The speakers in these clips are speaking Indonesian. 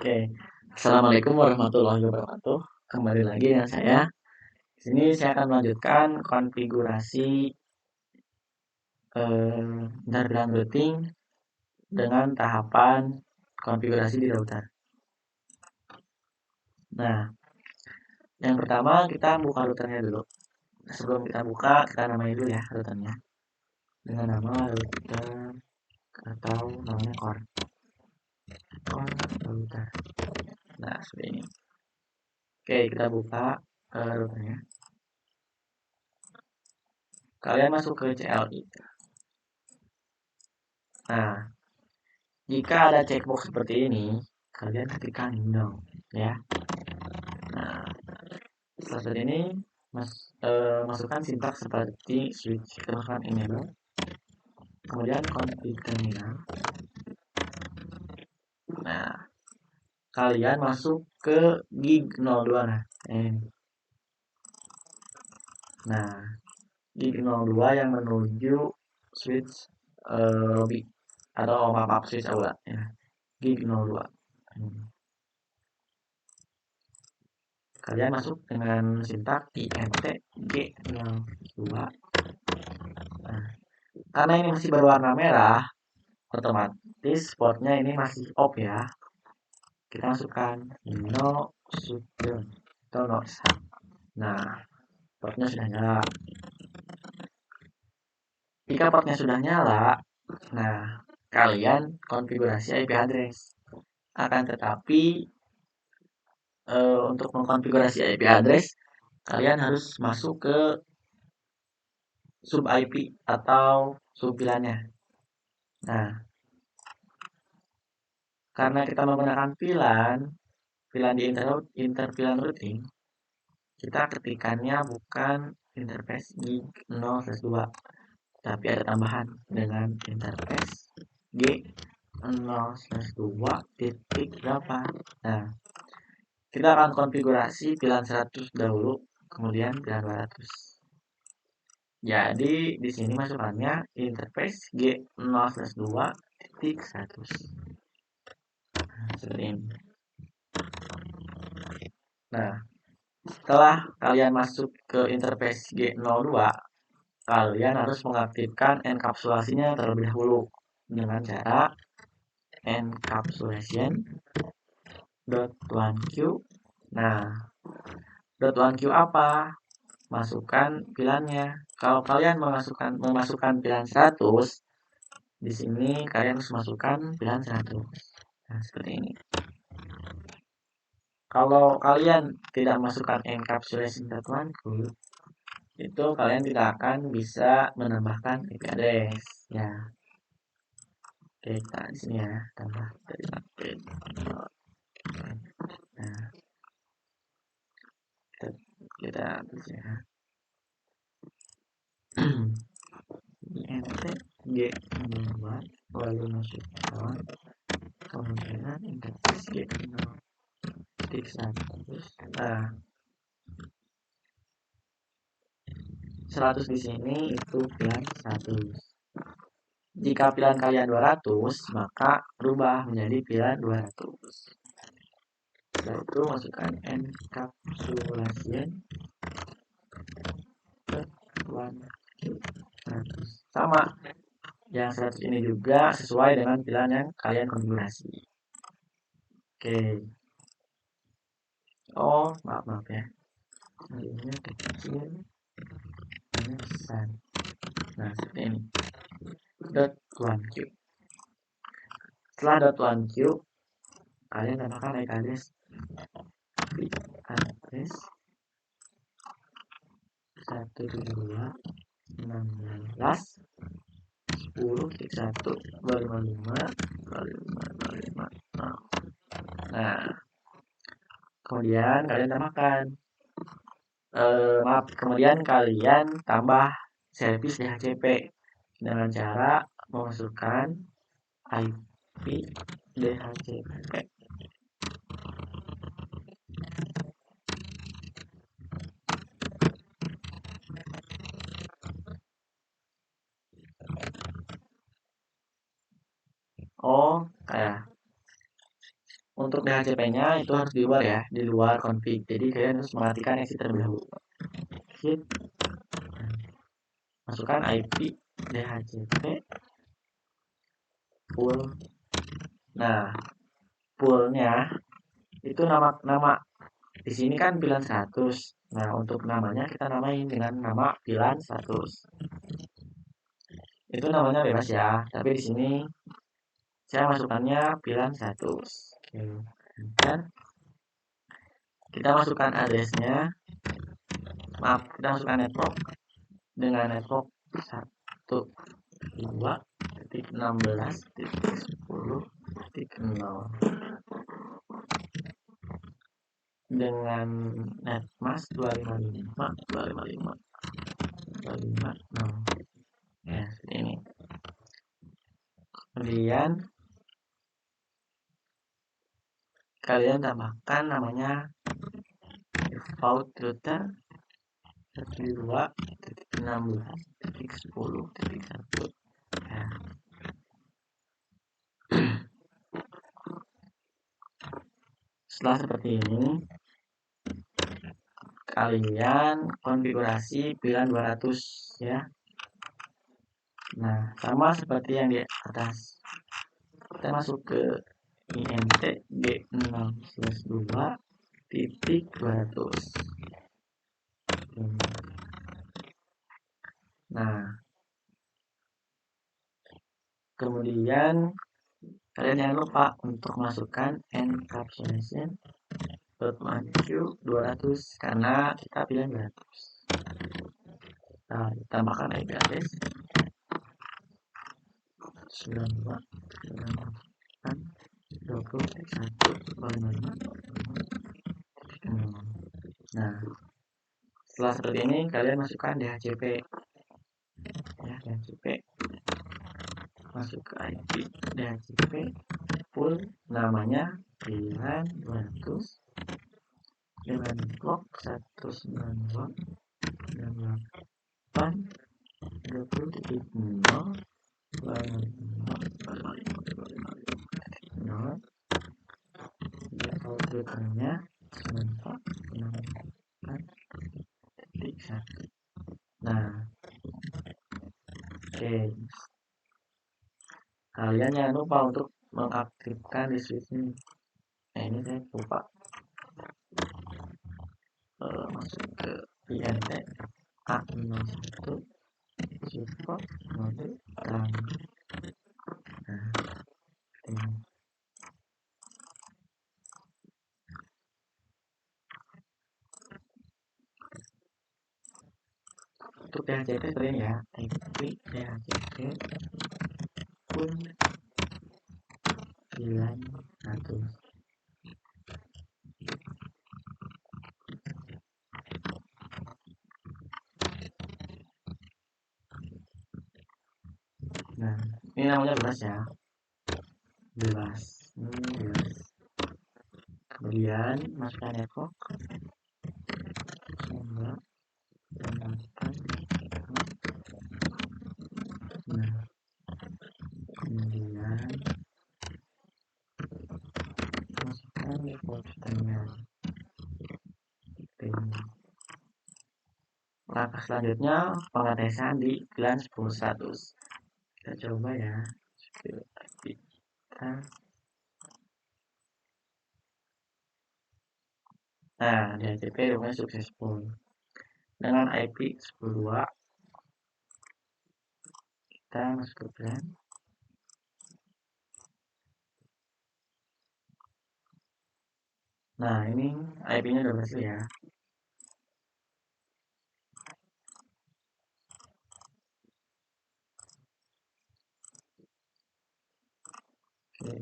Oke, Assalamualaikum warahmatullahi wabarakatuh. Kembali lagi dengan saya. Di sini saya akan melanjutkan konfigurasi interbilan routing dengan tahapan konfigurasi di router. Nah, yang pertama kita buka routernya dulu. Sebelum kita buka, kita namai dulu ya routernya dengan nama router atau namanya core router. Nah, seperti ini. Oke, kita buka routernya. Kalian masuk ke CLI. Nah, jika ada checkbox seperti ini, kalian ketikkan no, ya. Nah, setelah ini masukkan sintaks seperti switch, kita masukkan enable, kemudian config terminal. Nah, kalian masuk ke gig 02 nah, gig 02 yang menuju switch lobby atau maaf switch aula ya. Gig 02. Kalian masuk dengan sintak INT G02. Nah, karena ini masih berwarna merah, otomatis portnya ini masih off ya. Kita masukkan no shutdown atau no start. Nah, portnya sudah nyala. Jika portnya sudah nyala, nah kalian konfigurasi IP address. Akan tetapi untuk mengkonfigurasi IP address, kalian harus masuk ke sub IP atau sub VLAN-nya. Nah, karena kita menggunakan VLAN di interVLAN routing, kita ketikannya bukan interface gig 0/2, tapi ada tambahan dengan interface G 0/2 titik berapa. Nah, kita akan konfigurasi VLAN 100 dahulu, kemudian VLAN 200. Jadi di sini masukannya interface G 0/2 titik 100. Seperti ini. Nah, setelah kalian masuk ke interface G02, kalian harus mengaktifkan enkapsulasinya terlebih dahulu dengan cara encapsulation .1q. Nah, .1q apa? Masukkan VLAN-nya. Kalau kalian memasukkan VLAN 100, di sini kalian harus masukkan VLAN 100. Nah, seperti ini. Kalau kalian tidak masukkan encapsulation .1q, itu kalian tidak akan bisa menambahkan IP address ya. Oke, kita di sini ya tambah dari update. Nah, kita bisa ya. INT G02 lalu masukkan kemudian interface G0 titik 100. Nah, 100 di sini itu VLAN 100. Jika VLAN kalian 200, maka berubah menjadi VLAN 200. Setelah itu masukkan encapsulation sama. Yang 100 ini juga sesuai dengan VLAN yang kalian konfigurasi. Oke. Oh, maaf ya. Ini kecil. Ini besar. Nah, seperti ini. .1q. Setelah .1q, kalian tambahkan IP address 112.16.10.1.25.25. Nah, kemudian kalian tambahkan kemudian kalian tambah service DHCP dengan cara memasukkan IP DHCP. Oh, kayak Untuk DHCP-nya itu harus di luar ya, di luar config. Jadi kalian harus mematikan exit terlebih dahulu. Exit, masukkan IP DHCP pool. Nah, poolnya itu nama di sini kan bilan 100. Nah, untuk namanya kita namain dengan nama bilan 100. Itu namanya bebas ya, tapi di sini saya masukkannya bilan 100. Oke. Dan kita masukkan addressnya, maaf, kita masukkan network dengan network 1.2.16.10.0 dengan netmask 255 ya, seperti ini. Kemudian kalian tambahkan namanya default router 1.2.16.10.1 ya. Setelah seperti ini, kalian konfigurasi VLAN 200 ya. Nah, sama seperti yang di atas. Kita masuk ke INT G6/2.200. Nah, kemudian kalian jangan lupa untuk masukkan encapsulation .maju 200 karena kita pilih 200. Nah, tambahkan IP address 92.20.1.55. Nah, setelah seperti ini kalian masukkan DHCP ya, DHCP masuk ke IP DHCP full, namanya VLAN 200 dengan blok 192.168.20.0 outputnya 94.6.1. Nah, oke, kalian jangan lupa untuk mengaktifkan di switch ini. Nah, ini saya lupa masuk ke INT A01 support mode RAM. Nah, ini. Untuk DHCP seperti ini ya, IP DHCP pun 900. Nah, ini namanya bebas ya, bebas. Bebas. Kemudian masukkan network nah, kemudian masukkan network terminal. Langkah selanjutnya pengetesan di VLAN 10.100. Kita coba ya. Nah, DHCP rumahnya successful dengan IP 10.2. Kita masuk ke VLAN. Nah, ini IP-nya udah berhasil ya. Oke.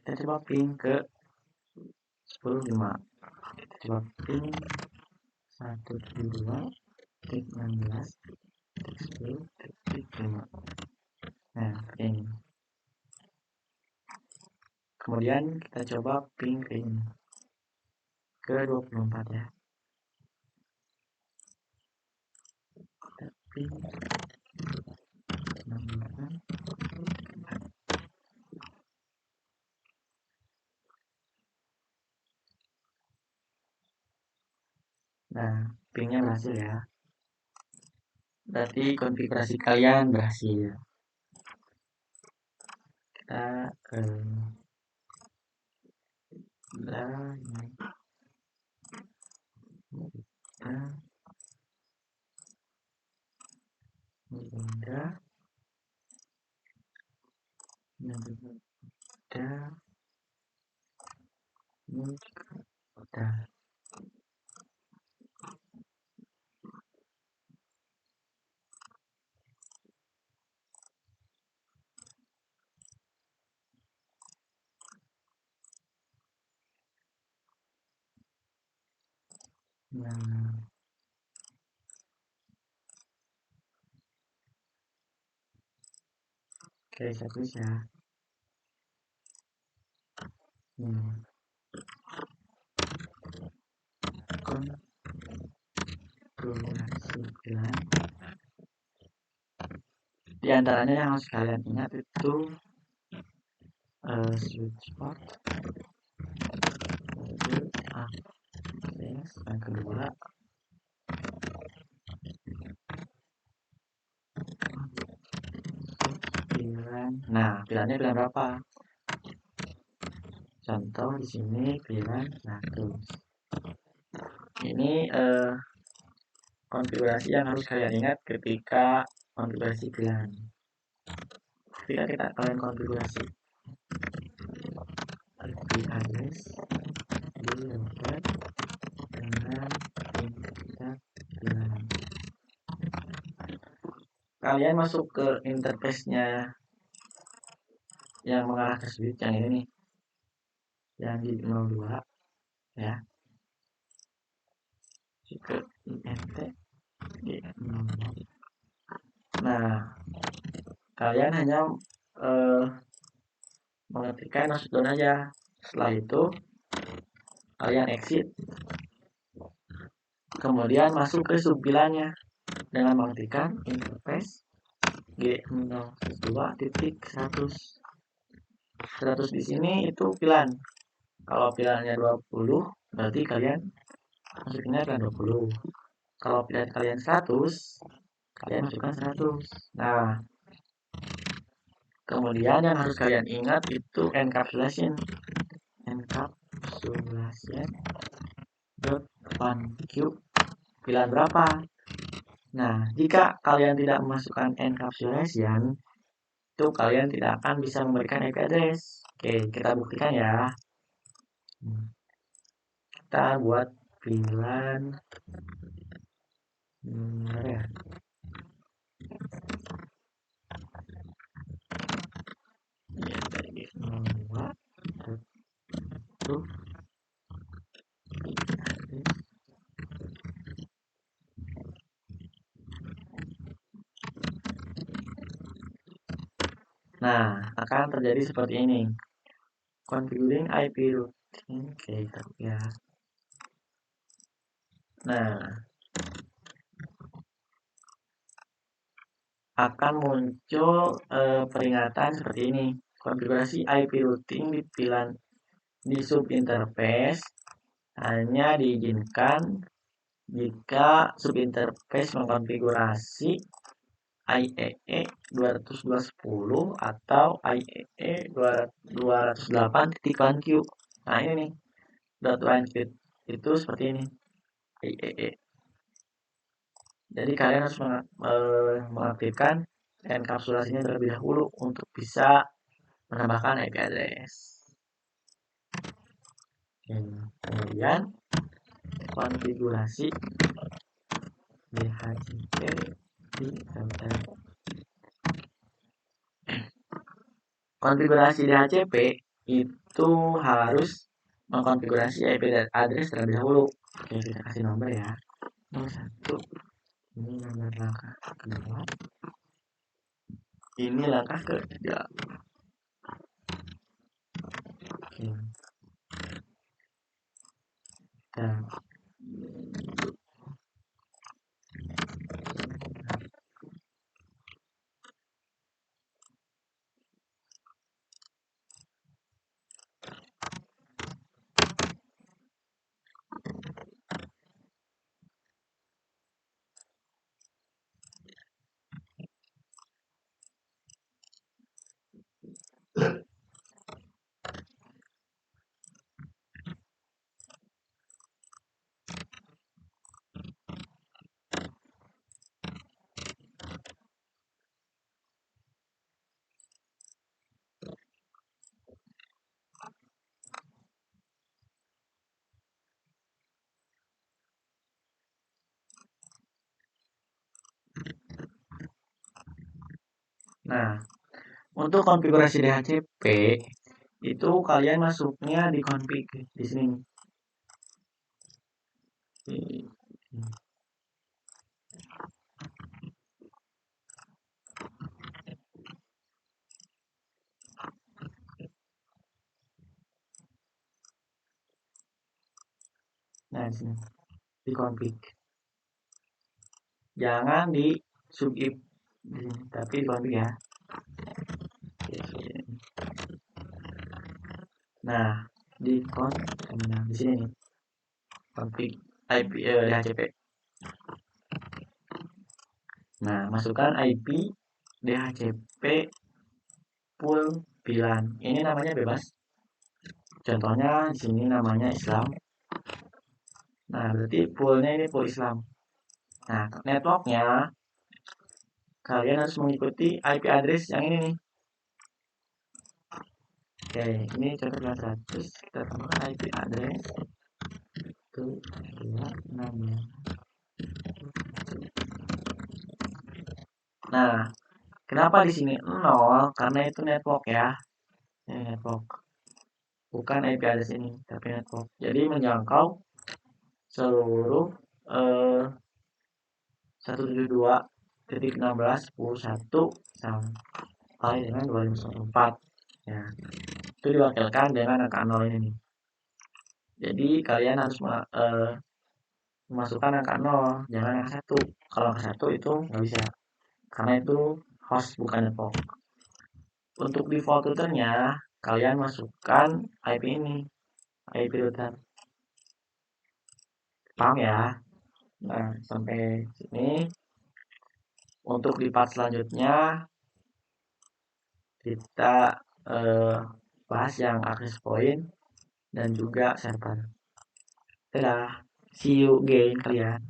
Kita coba ping ke 10.5. Kita coba ping 172.16.10.5. Nah, ini. Kemudian kita coba ping ke ini. Ke 24 ya. Kita ping 16. Nah, pingnya berhasil ya. Berarti konfigurasi kalian berhasil. Kita ke Oke, saya tulis ya. Konfigurasi VLAN. Di antaranya yang harus kalian ingat itu switch port, yang kedua pilihan. Nah, pilihannya pilihan berapa? Contoh di sini pilihan 1. Ini konfigurasi yang harus kalian ingat ketika konfigurasi pilihan. Ketika kalian konfigurasi IP address di router dengan tingkat pilihan, kalian masuk ke interface-nya yang mengarah ke switch yang ini nih, yang di 02 ya, ke INT di 02. Nah, kalian hanya mengetikkan shutdown aja. Setelah itu kalian exit, kemudian masuk ke subpilihannya dengan mengetikkan interface G02.100. 100 di sini itu pilihan. Kalau pilihannya 20, berarti kalian masuknya pilihan 20. Kalau pilihan kalian 100, kalian masukkan 100. Nah, kemudian yang harus kalian ingat itu encapsulation. Encapsulation.1Q pilihan berapa? Nah, jika kalian tidak memasukkan encapsulation, itu kalian tidak akan bisa memberikan IP address. Oke, kita buktikan ya. Kita buat pilihan ya. Nah, akan terjadi seperti ini. Configuring IP routing. Oke, ya. Nah, akan muncul peringatan seperti ini. Konfigurasi IP routing di pilihan di subinterface hanya diizinkan jika subinterface mengkonfigurasi IEE 202.10 atau IEE 208.1Q. Nah, ini nih. .1Q itu seperti ini. IEE. Jadi kalian harus mengaktifkan enkapsulasinya terlebih dahulu untuk bisa menambahkan IP address. Kemudian konfigurasi DHCP di router. Konfigurasi DHCP itu harus mengkonfigurasi IP address terlebih dahulu. Oke, kita kasih nomor ya. Nomor 1. Ini nomor langkah kedua. Ini langkah ketiga. Oke. Dan nah, untuk konfigurasi DHCP itu kalian masuknya di config di sini. Nah, di sini di config. Jangan di subif di sini, tapi di config ya. Nah, di di sini nih. Config IP DHCP. Nah, masukkan IP DHCP pool VLAN. Ini namanya bebas. Contohnya di sini namanya Islam. Nah, berarti poolnya ini pool Islam. Nah, networknya kalian harus mengikuti IP address yang ini nih. Oke, ini contoh 100. Kita tambahkan IP address. Itu 26 ya. Nah, kenapa di sini 0? Karena itu network ya. Ini network. Bukan IP address ini, tapi network. Jadi menjangkau seluruh 172.16.10.1 sampai dengan 2024. Ya, itu diwakilkan dengan angka 0 ini nih. Jadi kalian harus memasukkan angka 0, jangan angka 1. Kalau angka 1 itu nggak bisa, karena itu host bukan network. Untuk default routernya, kalian masukkan IP ini, IP router. Paham ya? Nah, sampai sini. Untuk di part selanjutnya, kita bahas yang access point dan juga server. Dadah, see you again kalian.